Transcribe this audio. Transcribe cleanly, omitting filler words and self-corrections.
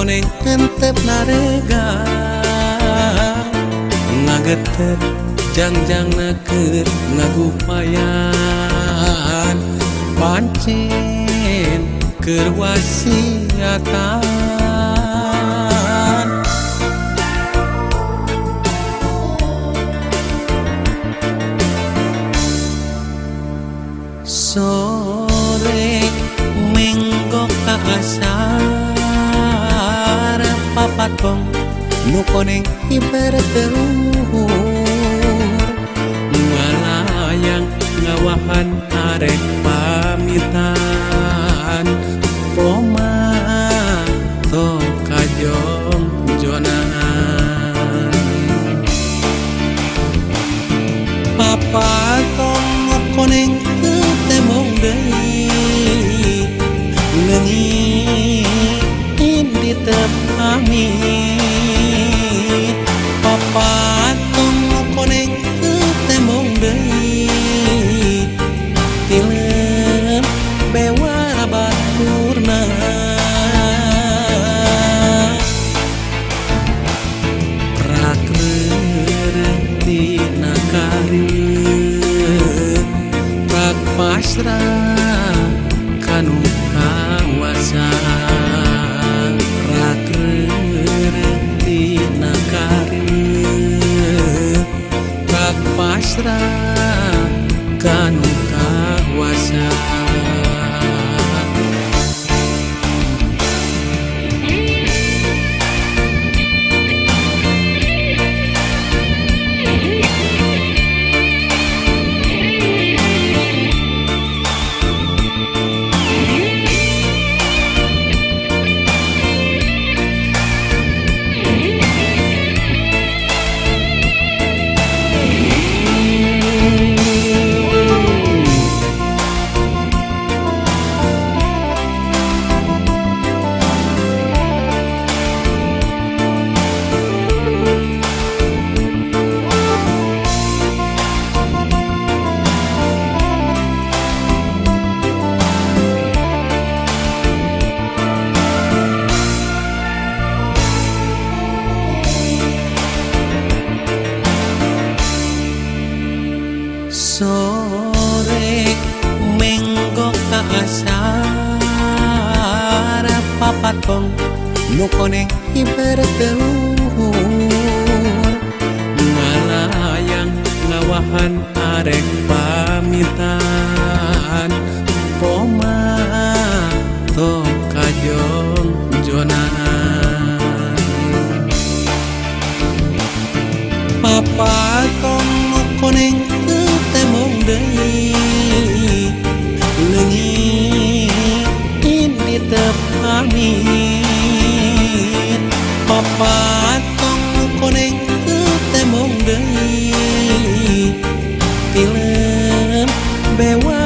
koneng entep narega ngagetet jangjang nakeur ngagupayan pancen keur wasiatan sore menggo ka asar papatong nu koneng ibarat telur ngalayang ngawahan arek pamitan poma tong kajong jonan papatong koneng temong deui leungit di tepami papatong koneng temong deui tilem bewara baturna prakreureuntina kareun pasrah kanu kawasa rakreureuntina kareun pasrah kanu kawasa sore menggo ka asar papatong nu koneng ibarat telur ngalayang ngawahan arek pamitan poma tong kajong jonan papatong koneng temong deui leungit di tepami papatong koneng temong deui tilem bewa